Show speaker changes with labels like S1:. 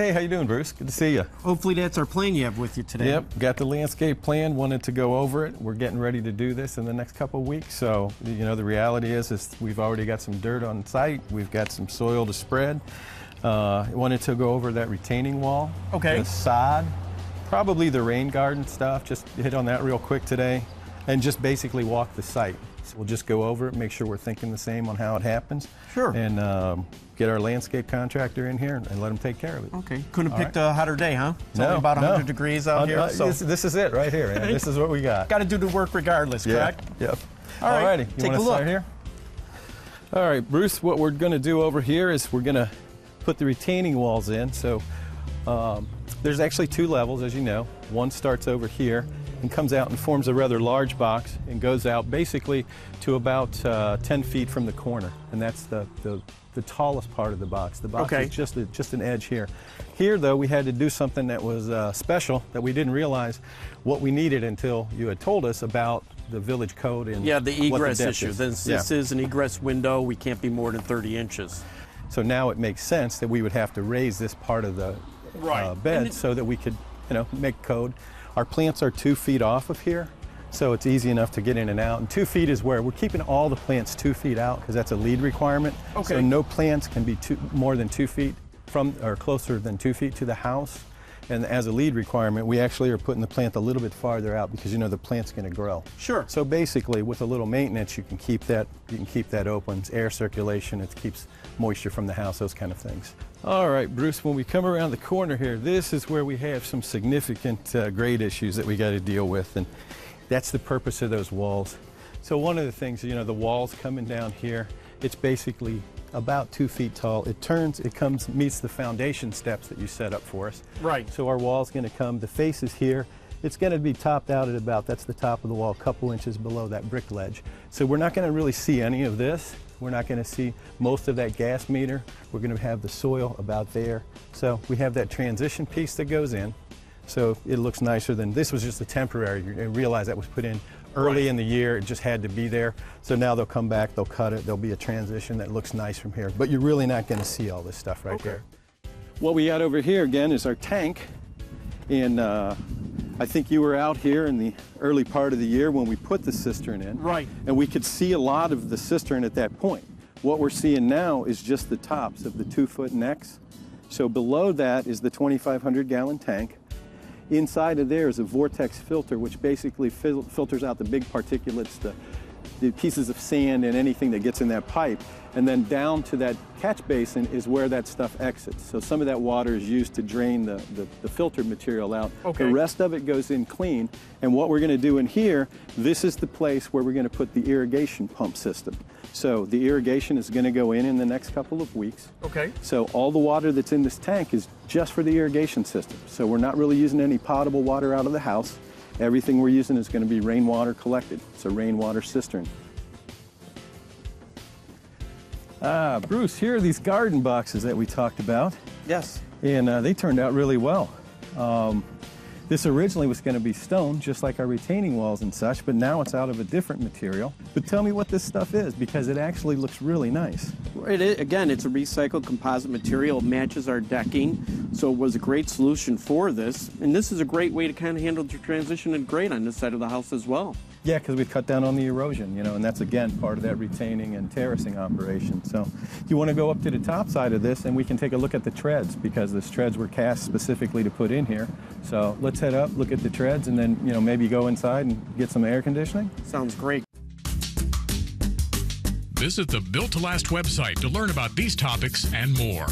S1: Hey, how you doing, Bruce? Good to see you.
S2: Hopefully that's our plan you have with you today.
S1: Yep, got the landscape plan, wanted to go over it. We're getting ready to do this in the next couple of weeks. So, you know, the reality is we've already got some dirt on site. We've got some soil to spread. Wanted to go over that retaining wall.
S2: Okay.
S1: The sod, probably the rain garden stuff. Just hit on that real quick today and just basically walk the site. So we'll just go over it, make sure we're thinking the same on how it happens.
S2: Sure.
S1: And get our landscape contractor in here and let him take care of it.
S2: Okay. Couldn't have picked a hotter day, huh? It's only
S1: No,
S2: about 100
S1: no.
S2: degrees out here. So
S1: This is it right here, man. This is what we got.
S2: got to do the work regardless, correct?
S1: Yep.
S2: All right,
S1: Alrighty. You
S2: take
S1: wanna
S2: a look.
S1: start here? All right, Bruce, what we're going to do over here is we're going to put the retaining walls in. So there's actually two levels, as you know. One starts over here and comes out and forms a rather large box and goes out basically to about 10 feet from the corner. And that's the tallest part of the box. The box
S2: Okay.
S1: is just an edge here. Here, though, we had to do something that was special that we didn't realize what we needed until you had told us about the village code and
S2: Yeah, the
S1: what
S2: egress
S1: depth
S2: issue.
S1: is.
S2: This is an egress window. We can't be more than 30 inches.
S1: So now it makes sense that we would have to raise this part of the bed so that we could, you know, make code. Our plants are 2 feet off of here, so it's easy enough to get in and out. And 2 feet is where we're keeping all the plants 2 feet out because that's a lead requirement.
S2: Okay.
S1: So no plants can be more than 2 feet from or closer than 2 feet to the house. And as a lead requirement, we actually are putting the plant a little bit farther out because you know the plant's going to grow.
S2: Sure.
S1: So basically, with a little maintenance, you can keep that open. It's air circulation. It keeps moisture from the house. Those kind of things. All right, Bruce. When we come around the corner here, this is where we have some significant grade issues that we got to deal with, and that's the purpose of those walls. So one of the things, you know, the walls coming down here, it's basically about 2 feet tall. It meets the foundation steps that you set up for us.
S2: Right.
S1: So our wall's going to come, the face is here. It's going to be topped out at about, that's the top of the wall, a couple inches below that brick ledge. So we're not going to really see any of this. We're not going to see most of that gas meter. We're going to have the soil about there. So we have that transition piece that goes in. So it looks nicer than, this was just a temporary, you realize that was put in early in the year, it just had to be there. So now they'll come back, they'll cut it, there'll be a transition that looks nice from here. But you're really not gonna see all this stuff right here. What we got over here again is our tank. And I think you were out here in the early part of the year when we put the cistern in.
S2: Right.
S1: And we could see a lot of the cistern at that point. What we're seeing now is just the tops of the 2-foot necks. So below that is the 2,500 gallon tank. Inside of there is a vortex filter, which basically filters out the big particulates, the pieces of sand and anything that gets in that pipe. And then down to that catch basin is where that stuff exits. So some of that water is used to drain the filtered material out.
S2: Okay.
S1: The rest of it goes in clean. And what we're going to do in here, this is the place where we're going to put the irrigation pump system. So the irrigation is going to go in the next couple of weeks.
S2: Okay.
S1: So all the water that's in this tank is just for the irrigation system. So we're not really using any potable water out of the house. Everything we're using is going to be rainwater collected. It's a rainwater cistern. Bruce, here are these garden boxes that we talked about.
S2: Yes.
S1: And they turned out really well. This originally was going to be stone, just like our retaining walls and such, but now it's out of a different material. But tell me what this stuff is, because it actually looks really nice.
S2: Again, it's a recycled composite material. It matches our decking, so it was a great solution for this. And this is a great way to kind of handle the transition and grade on this side of the house as well.
S1: Yeah, because we cut down on the erosion, you know, and that's, again, part of that retaining and terracing operation. So you want to go up to the top side of this, and we can take a look at the treads, because the treads were cast specifically to put in here. So let's head up, look at the treads, and then, you know, maybe go inside and get some air conditioning.
S2: Sounds great.
S3: Visit the Built to Last website to learn about these topics and more.